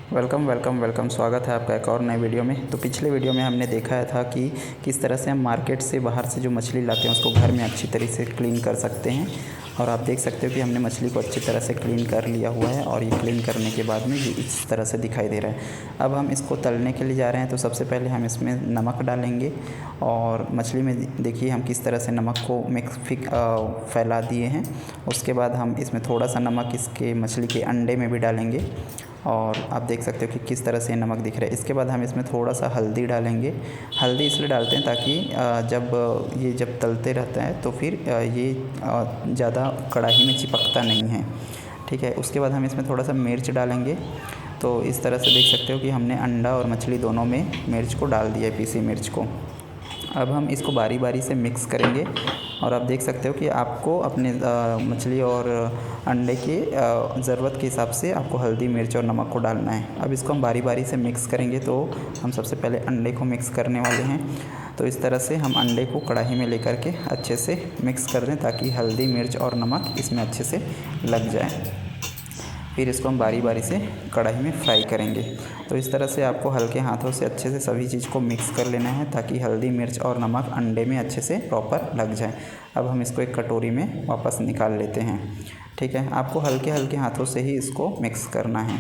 Welcome welcome welcome स्वागत है आपका एक और नए वीडियो में। तो पिछले वीडियो में हमने देखा था कि किस तरह से हम मार्केट से बाहर से जो मछली लाते हैं उसको घर में अच्छी तरह से क्लीन कर सकते हैं। और आप देख सकते हो कि हमने मछली को अच्छी तरह से क्लीन कर लिया हुआ है और ये क्लीन करने के बाद में ये इस तरह से दिखाई दे रहा है। अब हम इसको तलने के लिए जा रहे हैं। तो सबसे पहले हम इसमें नमक डालेंगे और मछली में देखिए हम किस तरह से नमक को फैला दिए हैं। उसके बाद हम इसमें थोड़ा सा नमक इसके मछली के अंडे में भी डालेंगे और आप देख सकते हो कि किस तरह से नमक दिख रहा है। इसके बाद हम इसमें थोड़ा सा हल्दी डालेंगे। हल्दी इसलिए डालते हैं ताकि जब तलते रहता है तो फिर ये ज़्यादा कढ़ाई में चिपकता नहीं है, ठीक है। उसके बाद हम इसमें थोड़ा सा मिर्च डालेंगे। तो इस तरह से देख सकते हो कि हमने अंडा और मछली दोनों में मिर्च को डाल दिया है, पीसी मिर्च को। अब हम इसको बारी बारी से मिक्स करेंगे और आप देख सकते हो कि आपको अपने मछली और अंडे की ज़रूरत के हिसाब से आपको हल्दी मिर्च और नमक को डालना है। अब इसको हम बारी बारी से मिक्स करेंगे। तो हम सबसे पहले अंडे को मिक्स करने वाले हैं। तो इस तरह से हम अंडे को कढ़ाई में लेकर के अच्छे से मिक्स कर दें ताकि हल्दी मिर्च और नमक इसमें अच्छे से लग जाए। फिर इसको हम बारी बारी से कढ़ाई में फ्राई करेंगे। तो इस तरह से आपको हल्के हाथों से अच्छे से सभी चीज़ को मिक्स कर लेना है ताकि हल्दी मिर्च और नमक अंडे में अच्छे से प्रॉपर लग जाए। अब हम इसको एक कटोरी में वापस निकाल लेते हैं, ठीक है। आपको हल्के हल्के हाथों से ही इसको मिक्स करना है,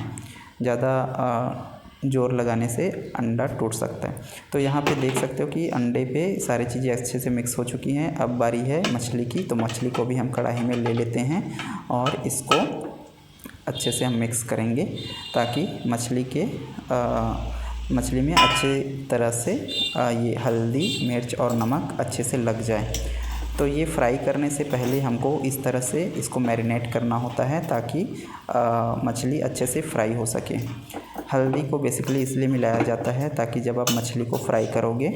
ज़्यादा ज़ोर लगाने से अंडा टूट सकता है। तो यहाँ पे देख सकते हो कि अंडे पे सारी चीज़ें अच्छे से मिक्स हो चुकी हैं। अब बारी है मछली की। तो मछली को भी हम कढ़ाई में ले लेते हैं और इसको अच्छे से हम मिक्स करेंगे ताकि मछली में अच्छे तरह से ये हल्दी मिर्च और नमक अच्छे से लग जाए। तो ये फ्राई करने से पहले हमको इस तरह से इसको मैरिनेट करना होता है ताकि मछली अच्छे से फ्राई हो सके। हल्दी को बेसिकली इसलिए मिलाया जाता है ताकि जब आप मछली को फ्राई करोगे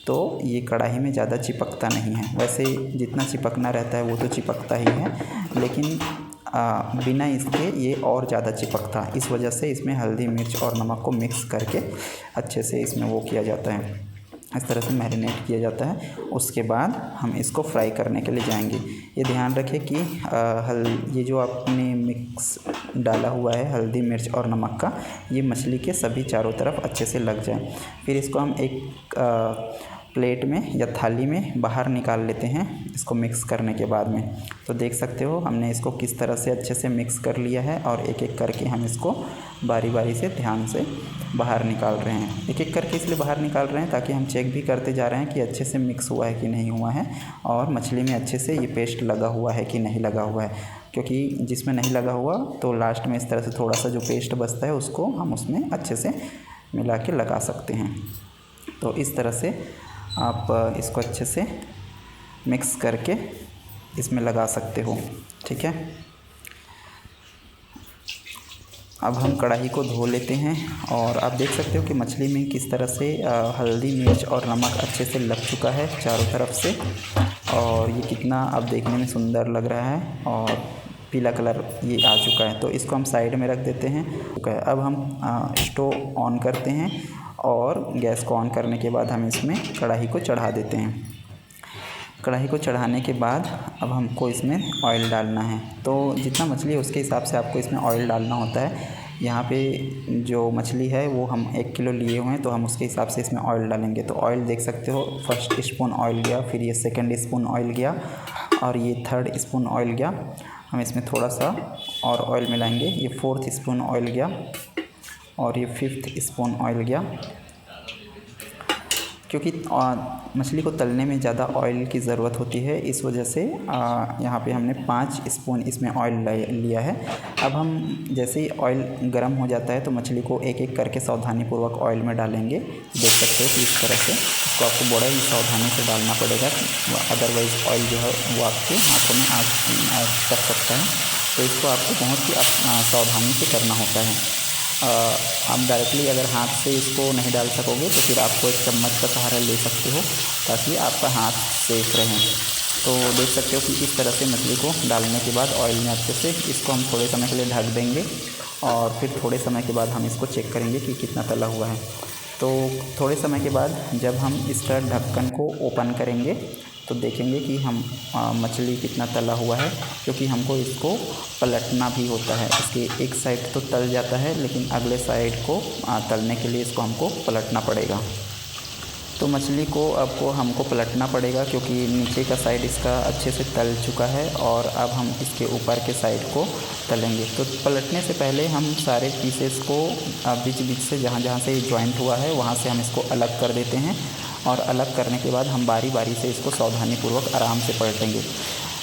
तो ये कढ़ाई में ज़्यादा चिपकता नहीं है। वैसे जितना चिपकना रहता है वो तो चिपकता ही है, लेकिन बिना इसके ये और ज़्यादा चिपकता। इस वजह से इसमें हल्दी मिर्च और नमक को मिक्स करके अच्छे से इसमें वो किया जाता है, इस तरह से मैरिनेट किया जाता है। उसके बाद हम इसको फ्राई करने के लिए जाएंगे। ये ध्यान रखें कि ये जो आपने मिक्स डाला हुआ है हल्दी मिर्च और नमक का, ये मछली के सभी चारों तरफ अच्छे से लग जाए। फिर इसको हम एक प्लेट में या थाली में बाहर निकाल लेते हैं इसको मिक्स करने के बाद में। तो देख सकते हो हमने इसको किस तरह से अच्छे से मिक्स कर लिया है और एक एक करके हम इसको बारी बारी से ध्यान से बाहर निकाल रहे हैं। एक एक करके इसलिए बाहर निकाल रहे हैं ताकि हम चेक भी करते जा रहे हैं कि अच्छे से मिक्स हुआ है कि नहीं हुआ है और मछली में अच्छे से ये पेस्ट लगा हुआ है कि नहीं लगा हुआ है। क्योंकि जिसमें नहीं लगा हुआ तो लास्ट में इस तरह से थोड़ा सा जो पेस्ट बचता है उसको हम उसमें अच्छे से मिला के लगा सकते हैं। तो इस तरह से आप इसको अच्छे से मिक्स करके इसमें लगा सकते हो, ठीक है। अब हम कढ़ाई को धो लेते हैं और आप देख सकते हो कि मछली में किस तरह से हल्दी मिर्च और नमक अच्छे से लग चुका है चारों तरफ से। और ये कितना अब देखने में सुंदर लग रहा है और पीला कलर ये आ चुका है। तो इसको हम साइड में रख देते हैं। अब हम स्टोव ऑन करते हैं और गैस को ऑन करने के बाद हम इसमें कढ़ाई को चढ़ा देते हैं। कढ़ाई को चढ़ाने के बाद अब हमको इसमें ऑयल डालना है। तो जितना मछली है उसके हिसाब से आपको इसमें ऑयल डालना होता है। यहाँ पे जो मछली है वो हम 1 किलो लिए हुए हैं तो हम उसके हिसाब से इसमें ऑयल डालेंगे। तो ऑयल देख सकते हो, फर्स्ट स्पून ऑयल गया, फिर ये सेकंड स्पून ऑयल गया और ये थर्ड स्पून ऑयल गया। हम इसमें थोड़ा सा और ऑयल मिलाएंगे। ये फोर्थ स्पून ऑयल गया और ये फिफ्थ स्पून ऑयल गया। क्योंकि मछली को तलने में ज़्यादा ऑयल की ज़रूरत होती है, इस वजह से यहाँ पे हमने 5 स्पून इसमें ऑयल लिया है। अब हम जैसे ही ऑयल गर्म हो जाता है तो मछली को एक एक करके सावधानीपूर्वक ऑयल में डालेंगे। देख सकते हो कि इस तरह से इसको आपको बड़ा ही सावधानी से डालना पड़ेगा, अदरवाइज़ ऑयल जो है वो आपके हाथों में आग कर सकता है। तो इसको आपको बहुत ही सावधानी से करना होता है। आप डायरेक्टली अगर हाथ से इसको नहीं डाल सकोगे तो फिर आपको एक चम्मच का सहारा ले सकते हो ताकि आपका हाथ सेफ रहे। तो देख सकते हो कि इस तरह से मछली को डालने के बाद ऑयल में अच्छे से इसको हम थोड़े समय के लिए ढक देंगे और फिर थोड़े समय के बाद हम इसको चेक करेंगे कि कितना तला हुआ है। तो थोड़े समय के बाद जब हम इसका ढक्कन को ओपन करेंगे तो देखेंगे कि हम मछली कितना तला हुआ है, क्योंकि हमको इसको पलटना भी होता है। इसके एक साइड तो तल जाता है, लेकिन अगले साइड को तलने के लिए इसको हमको पलटना पड़ेगा। तो मछली को आपको हमको पलटना पड़ेगा, क्योंकि नीचे का साइड इसका अच्छे से तल चुका है और अब हम इसके ऊपर के साइड को तलेंगे। तो पलटने से पहले हम सारे पीसेस को बीच बीच से जहाँ जहाँ से जॉइंट हुआ है वहाँ से हम इसको अलग कर देते हैं, और अलग करने के बाद हम बारी बारी से इसको सावधानीपूर्वक आराम से पलटेंगे।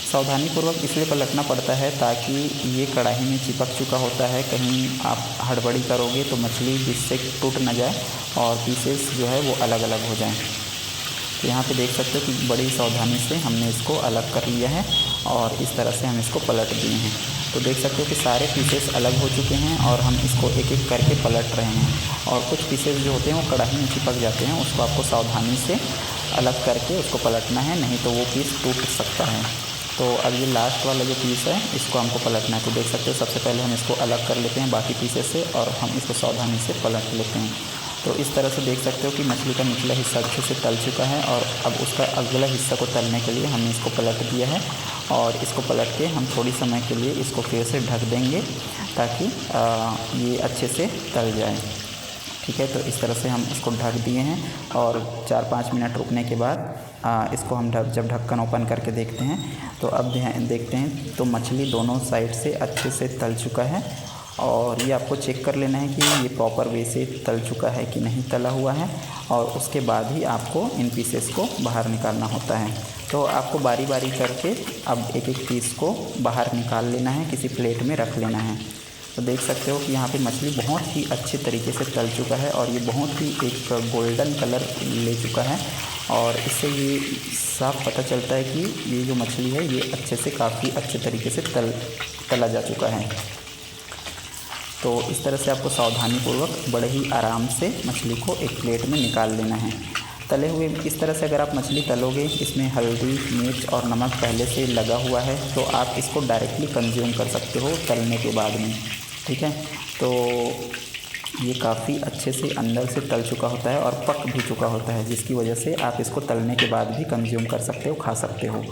सावधानीपूर्वक इसलिए पलटना पड़ता है ताकि ये कढ़ाई में चिपक चुका होता है, कहीं आप हड़बड़ी करोगे तो मछली जिससे टूट ना जाए और पीसेस जो है वो अलग अलग हो जाएं। तो यहाँ पे देख सकते हो कि बड़ी सावधानी से हमने इसको अलग कर लिया है और इस तरह से हम इसको पलट दिए हैं। तो देख सकते हो कि सारे पीसेस अलग हो चुके हैं और हम इसको एक एक करके पलट रहे हैं। और कुछ पीसेस जो होते हैं वो कढ़ाई में चिपक जाते हैं, उसको आपको सावधानी से अलग करके उसको पलटना है, नहीं तो वो पीस टूट सकता है। तो अब ये लास्ट वाला जो पीस है इसको हमको पलटना है। तो देख सकते हो सबसे पहले हम इसको अलग कर लेते हैं बाकी पीसेस से और हम इसको सावधानी से पलट लेते हैं। तो इस तरह से देख सकते हो कि मछली का निचला हिस्सा अच्छे से तल चुका है और अब उसका अगला हिस्सा को तलने के लिए हमने इसको पलट दिया है, और इसको पलट के हम थोड़ी समय के लिए इसको फिर से ढक देंगे ताकि ये अच्छे से तल जाए। ठीक है, तो इस तरह से हम इसको ढक दिए हैं और 4-5 मिनट रुकने के बाद इसको हम जब ढक्कन ओपन करके देखते हैं तो अब देखते हैं तो मछली दोनों साइड से अच्छे से तल चुका है। और ये आपको चेक कर लेना है कि ये प्रॉपर वे से तल चुका है कि नहीं तला हुआ है, और उसके बाद ही आपको इन पीसेस को बाहर निकालना होता है। तो आपको बारी बारी करके अब एक एक पीस को बाहर निकाल लेना है, किसी प्लेट में रख लेना है। तो देख सकते हो कि यहाँ पे मछली बहुत ही अच्छे तरीके से तल चुका है और ये बहुत ही एक गोल्डन कलर ले चुका है, और इससे ये साफ पता चलता है कि ये जो मछली है ये अच्छे से काफ़ी अच्छे तरीके से तला जा चुका है। तो इस तरह से आपको सावधानीपूर्वक बड़े ही आराम से मछली को एक प्लेट में निकाल लेना है। तले हुए इस तरह से अगर आप मछली तलोगे, इसमें हल्दी, मिर्च और नमक पहले से लगा हुआ है, तो आप इसको डायरेक्टली कंज्यूम कर सकते हो तलने के बाद में। ठीक है, तो ये काफ़ी अच्छे से अंदर से तल चुका होता है और पक भी चुका होता है, जिसकी वजह से आप इसको तलने के बाद भी कंज्यूम कर सकते हो, खा सकते हो।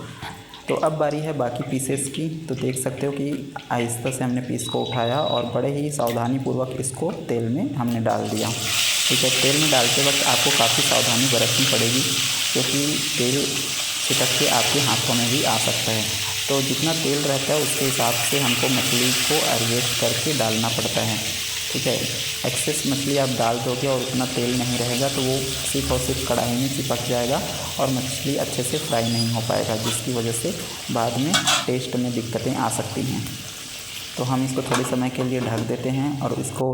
तो अब बारी है बाकी पीसेस की। तो देख सकते हो कि आहिस्ता से हमने पीस को उठाया और बड़े ही सावधानीपूर्वक इसको तेल में हमने डाल दिया। ठीक है, तेल में डालते वक्त आपको काफ़ी सावधानी बरतनी पड़ेगी, क्योंकि तेल छिटक के आपके हाथों में भी आ सकता है। तो जितना तेल रहता है उसके हिसाब से हमको मछली को एडजस्ट करके डालना पड़ता है। ठीक है, एक्सेस मछली आप डाल दोगे और उतना तेल नहीं रहेगा तो वो सिर्फ और सिर्फ कढ़ाई में चिपक जाएगा और मछली अच्छे से फ्राई नहीं हो पाएगा, जिसकी वजह से बाद में टेस्ट में दिक्कतें आ सकती हैं। तो हम इसको थोड़े समय के लिए ढक देते हैं और इसको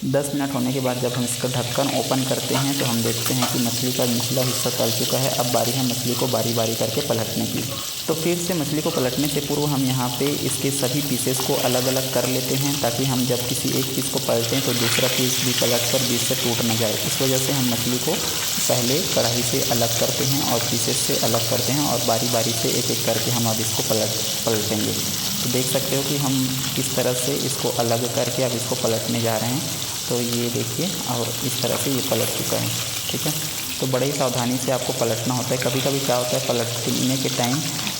10 मिनट होने के बाद जब हम इसका ढक्कन ओपन करते हैं तो हम देखते हैं कि मछली का निचला हिस्सा तल चुका है। अब बारी है मछली को बारी बारी करके पलटने की। तो फिर से मछली को पलटने से पूर्व हम यहाँ पे इसके सभी पीसेस को अलग अलग कर लेते हैं, ताकि हम जब किसी एक पीस को पलटें तो दूसरा पीस भी पलट कर बीच से टूट न जाए। इस वजह से हम मछली को पहले कढ़ाई से अलग करते हैं और पीसेस से अलग करते हैं, और बारी बारी से एक एक करके हम अब इसको पलटेंगे। तो देख सकते हो कि हम किस तरह से इसको अलग करके अब इसको पलटने जा रहे हैं। तो ये देखिए, और इस तरह से ये पलट चुका है। ठीक है, तो बड़े ही सावधानी से आपको पलटना होता है। कभी कभी क्या होता है, पलटने के टाइम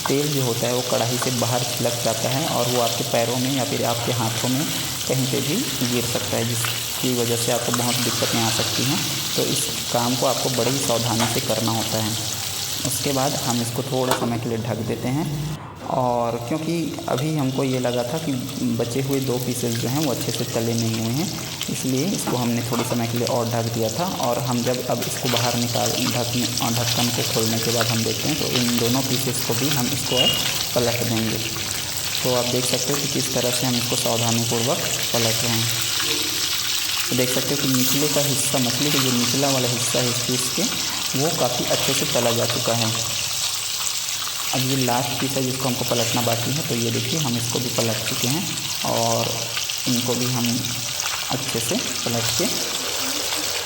तेल जो होता है वो कढ़ाई से बाहर छिलक जाता है और वो आपके पैरों में या फिर आपके हाथों में कहीं पे भी गिर सकता है, जिसकी वजह से आपको बहुत दिक्कतें आ सकती हैं। तो इस काम को आपको बड़ी ही सावधानी से करना होता है। उसके बाद हम इसको थोड़ा समय के लिए ढक देते हैं, और क्योंकि अभी हमको ये लगा था कि बचे हुए 2 पीसेस जो हैं वो अच्छे से तले नहीं हुए हैं, इसलिए इसको हमने थोड़े समय के लिए और ढक दिया था। और हम जब अब इसको बाहर ढक्कन को खोलने के बाद हम देखते हैं तो इन दोनों पीसेस को भी हम इसको पलट देंगे। तो आप देख सकते हो कि किस तरह से हम इसको सावधानीपूर्वक पलट रहे हैं। तो देख सकते हो कि निचले का हिस्सा, मछली का जो निचला वाला हिस्सा है इस पीस के, वो काफ़ी अच्छे से तला जा चुका है। अब ये लास्ट पीस है जिसको हमको पलटना बाकी है। तो ये देखिए, हम इसको भी पलट चुके हैं और इनको भी हम अच्छे से पलट के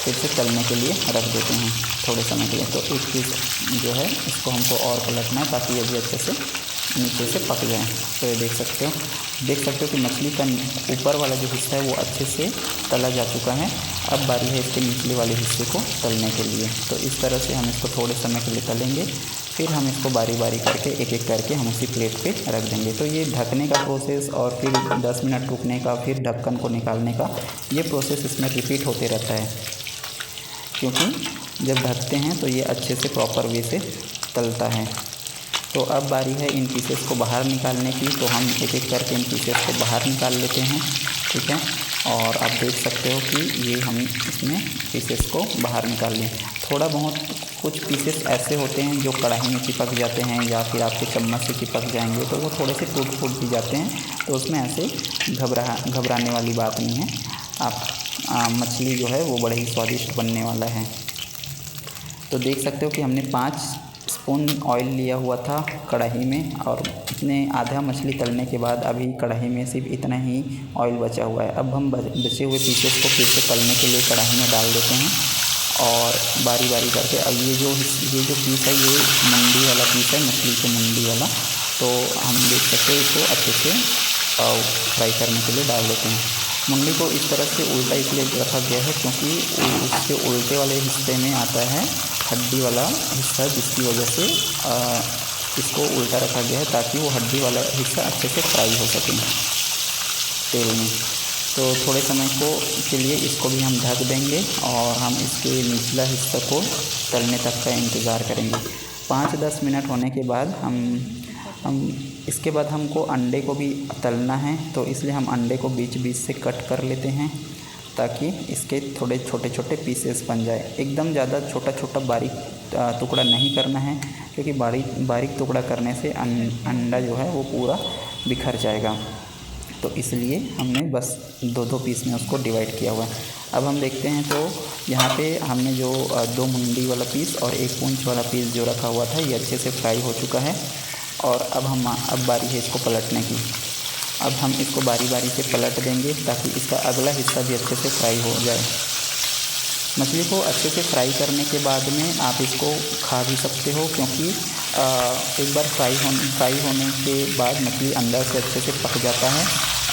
फिर से तलने के लिए रख देते हैं थोड़े समय के लिए। तो एक पीस जो है इसको हमको और पलटना है ताकि ये भी अच्छे से नीचे से पक जाए। तो ये देख सकते हो कि मछली का ऊपर वाला जो हिस्सा है वो अच्छे से तला जा चुका है अब बारी है इसके निचले वाले हिस्से को तलने के लिए। तो इस तरह से हम इसको थोड़े समय के लिए तलेंगे, फिर हम इसको बारी बारी करके एक एक करके हम उसी प्लेट पे रख देंगे। तो ये ढकने का प्रोसेस और फिर 10 मिनट रुकने का, फिर ढक्कन को निकालने का, ये प्रोसेस इसमें रिपीट होते रहता है, क्योंकि जब ढकते हैं तो ये अच्छे से प्रॉपर वे से तलता है। तो अब बारी है इन पीसेस को बाहर निकालने की। तो हम एक एक करके इन पीसेस को बाहर निकाल लेते हैं, ठीक है। और आप देख सकते हो कि ये हम इसमें पीसेस को बाहर निकाल लें। थोड़ा बहुत कुछ पीसेस ऐसे होते हैं जो कढ़ाई में चिपक जाते हैं या फिर आपके चम्मच से चिपक जाएंगे, तो वो थोड़े से टूट फूट भी जाते हैं। तो उसमें ऐसे घबराने वाली बात नहीं है। मछली जो है वो बड़े ही स्वादिष्ट बनने वाला है। तो देख सकते हो कि हमने 5 स्पून ऑयल लिया हुआ था कढ़ाई में, और इतने आधा मछली तलने के बाद अभी कढ़ाई में सिर्फ इतना ही ऑयल बचा हुआ है। अब हम बचे हुए पीसेस को फिर से तलने के लिए कढ़ाई में डाल देते हैं और बारी बारी करके। अब ये जो पीस है ये मुंडी वाला पीस है, मछली के मुंडी वाला। तो हम देख सकते हैं इसको अच्छे से फ्राई करने के लिए डाल देते हैं। मुंडी को इस तरह से उल्टा इसलिए रखा गया है क्योंकि उसके उल्टे वाले हिस्से में आता है हड्डी वाला हिस्सा, जिसकी वजह से इसको उल्टा रखा गया है ताकि वो हड्डी वाला हिस्सा अच्छे से फ्राई हो सके तेल में। तो थोड़े समय के लिए इसको भी हम ढक देंगे और हम इसके निचला हिस्सा को तलने तक का इंतज़ार करेंगे। 5-10 मिनट होने के बाद हम इसके बाद हमको अंडे को भी तलना है, तो इसलिए हम अंडे को बीच बीच से कट कर लेते हैं ताकि इसके थोड़े छोटे छोटे पीसेस बन जाए। एकदम ज़्यादा छोटा बारीक टुकड़ा नहीं करना है, क्योंकि बारीक टुकड़ा करने से अंडा जो है वो पूरा बिखर जाएगा। तो इसलिए हमने बस 2-2 पीस में उसको डिवाइड किया हुआ है। अब हम देखते हैं तो यहाँ पे हमने जो 2 मुंडी वाला पीस और 1 पूंछ वाला पीस जो रखा हुआ था, ये अच्छे से फ्राई हो चुका है। और अब बारी है इसको पलटने की। अब हम इसको बारी बारी से पलट देंगे ताकि इसका अगला हिस्सा भी अच्छे से फ्राई हो जाए। मछली को अच्छे से फ्राई करने के बाद में आप इसको खा भी सकते हो, क्योंकि एक बार फ्राई होने के बाद मछली अंदर से अच्छे से पक जाता है।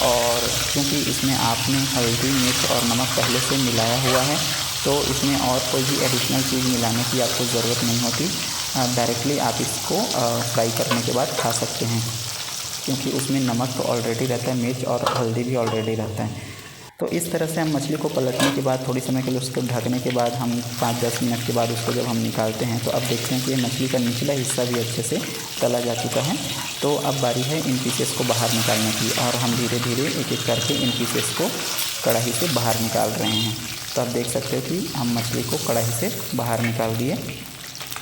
और क्योंकि इसमें आपने हल्दी, मिर्च और नमक पहले से मिलाया हुआ है, तो इसमें और कोई भी एडिशनल चीज़ मिलाने की आपको ज़रूरत नहीं होती। डायरेक्टली आप इसको फ्राई करने के बाद खा सकते हैं, क्योंकि उसमें नमक तो ऑलरेडी रहता है, मिर्च और हल्दी भी ऑलरेडी रहता है। तो इस तरह से हम मछली को पलटने के बाद थोड़ी समय के लिए उसको ढकने के बाद हम 5-10 मिनट के बाद उसको जब हम निकालते हैं, तो अब देखते हैं कि मछली का निचला हिस्सा भी अच्छे से तला जा चुका है। तो अब बारी है इन पीसेस को बाहर निकालने की, और हम धीरे धीरे एक एक करके इन पीसेस को कढ़ाई से बाहर निकाल रहे हैं। तो आप देख सकते हो कि हम मछली को कढ़ाई से बाहर निकाल दिए,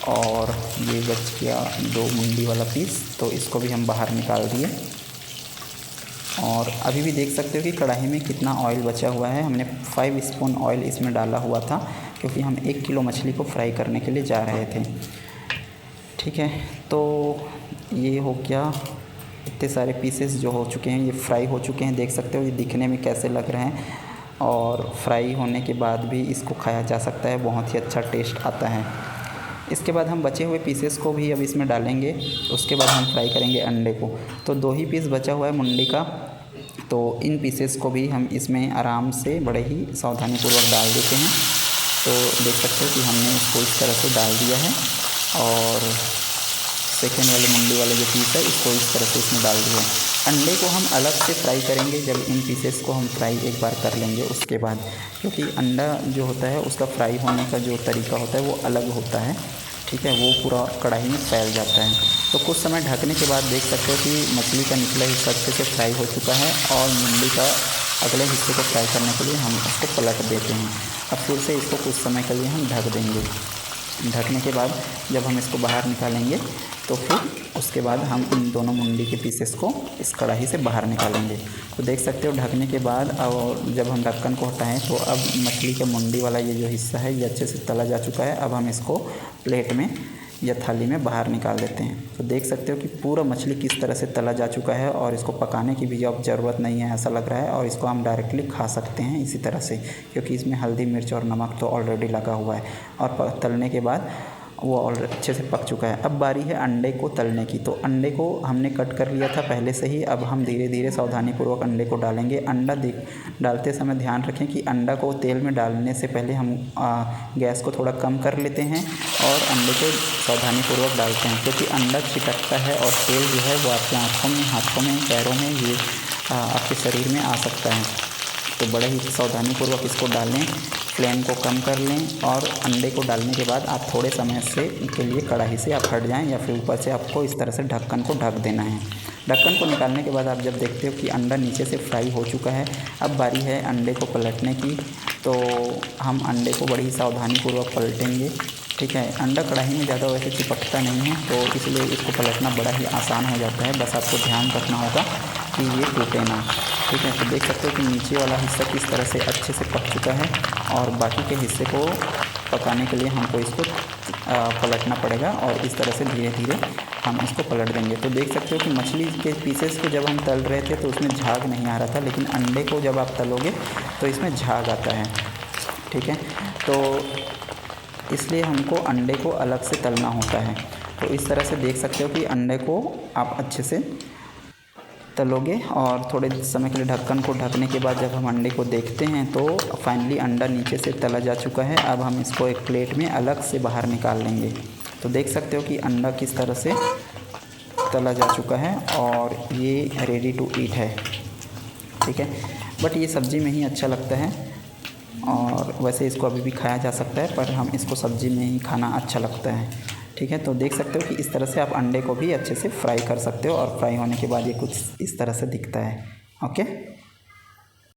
और ये बच गया 2 मुंडी वाला पीस, तो इसको भी हम बाहर निकाल दिए। और अभी भी देख सकते हो कि कढ़ाई में कितना ऑयल बचा हुआ है। हमने 5 स्पून ऑयल इसमें डाला हुआ था, क्योंकि हम 1 किलो मछली को फ्राई करने के लिए जा रहे थे, ठीक है। तो ये हो गया, इतने सारे पीसेस जो हो चुके हैं ये फ्राई हो चुके हैं। देख सकते हो ये दिखने में कैसे लग रहे हैं, और फ्राई होने के बाद भी इसको खाया जा सकता है, बहुत ही अच्छा टेस्ट आता है। इसके बाद हम बचे हुए पीसेस को भी अब इसमें डालेंगे। उसके बाद हम फ्राई करेंगे अंडे को। तो 2 ही पीस बचा हुआ है मुंडी का, तो इन पीसेस को भी हम इसमें आराम से बड़े ही सावधानीपूर्वक डाल देते हैं। तो देख सकते हो कि हमने इसको इस तरह से डाल दिया है, और सेकेंड वाले मुंडी वाले जो पीस है इसको इस तरह से इसमें डाल दिया। अंडे को हम अलग से फ्राई करेंगे जब इन पीसेस को हम फ्राई एक बार कर लेंगे उसके बाद, क्योंकि अंडा जो होता है उसका फ्राई होने का जो तरीका होता है वो अलग होता है, ठीक है। वो पूरा कढ़ाई में फैल जाता है। तो कुछ समय ढकने के बाद देख सकते हो कि मछली का निचला हिस्सा अच्छे से फ्राई हो चुका है, और मुंडी का अगले हिस्से को फ्राई करने के लिए हम उसको पलट देते हैं। अब फिर से इसको कुछ समय के लिए हम ढक देंगे। ढकने के बाद जब हम इसको बाहर निकालेंगे, तो फिर उसके बाद हम इन दोनों मुंडी के पीसेस को इस कढ़ाई से बाहर निकालेंगे। तो देख सकते हो ढकने के बाद, और जब हम ढक्कन को हटाएं तो अब मछली का मुंडी वाला ये जो हिस्सा है ये अच्छे से तला जा चुका है। अब हम इसको प्लेट में या थाली में बाहर निकाल देते हैं। तो देख सकते हो कि पूरा मछली किस तरह से तला जा चुका है, और इसको पकाने की भी अब ज़रूरत नहीं है ऐसा लग रहा है, और इसको हम डायरेक्टली खा सकते हैं इसी तरह से, क्योंकि इसमें हल्दी, मिर्च और नमक तो ऑलरेडी लगा हुआ है। और तलने के बाद वो और अच्छे से पक चुका है। अब बारी है अंडे को तलने की। तो अंडे को हमने कट कर लिया था पहले से ही। अब हम धीरे धीरे सावधानीपूर्वक अंडे को डालेंगे। अंडा डालते समय ध्यान रखें कि अंडा को तेल में डालने से पहले हम गैस को थोड़ा कम कर लेते हैं और अंडे को सावधानीपूर्वक डालते हैं, क्योंकि अंडा चिपकता है और तेल जो है वो आपकी आँखों में, हाथों में, पैरों में, ये आपके शरीर में आ सकता है। तो बड़े ही सावधानीपूर्वक इसको डालें, फ्लेम को कम कर लें और अंडे को डालने के बाद आप थोड़े समय से के लिए कढ़ाई से आप हट जाएं या फिर ऊपर से आपको इस तरह से ढक्कन को ढक देना है। ढक्कन को निकालने के बाद आप जब देखते हो कि अंडा नीचे से फ्राई हो चुका है, अब बारी है अंडे को पलटने की। तो हम अंडे को बड़ी ही सावधानीपूर्वक पलटेंगे। ठीक है, अंडा कढ़ाई में ज़्यादा वैसे चिपकता नहीं है, तो इसलिए इसको पलटना बड़ा ही आसान हो जाता है। बस आपको ध्यान रखना होगा कि ये टूटे ना। ठीक है, तो देख सकते हो कि नीचे वाला हिस्सा किस तरह से अच्छे से पक चुका है और बाकी के हिस्से को पकाने के लिए हमको इसको पलटना पड़ेगा और इस तरह से धीरे धीरे हम इसको पलट देंगे। तो देख सकते हो कि मछली के पीसेस को जब हम तल रहे थे तो उसमें झाग नहीं आ रहा था, लेकिन अंडे को जब आप तलोगे तो इसमें झाग आता है। ठीक है, तो इसलिए हमको अंडे को अलग से तलना होता है। तो इस तरह से देख सकते हो कि अंडे को आप अच्छे से तलोगे और थोड़े समय के लिए ढक्कन को ढकने के बाद जब हम अंडे को देखते हैं तो फाइनली अंडा नीचे से तला जा चुका है। अब हम इसको एक प्लेट में अलग से बाहर निकाल लेंगे। तो देख सकते हो कि अंडा किस तरह से तला जा चुका है और ये रेडी टू ईट है। ठीक है, बट ये सब्ज़ी में ही अच्छा लगता है और वैसे इसको अभी भी खाया जा सकता है, पर हम इसको सब्ज़ी में ही खाना अच्छा लगता है। ठीक है, तो देख सकते हो कि इस तरह से आप अंडे को भी अच्छे से फ्राई कर सकते हो और फ्राई होने के बाद ये कुछ इस तरह से दिखता है। ओके।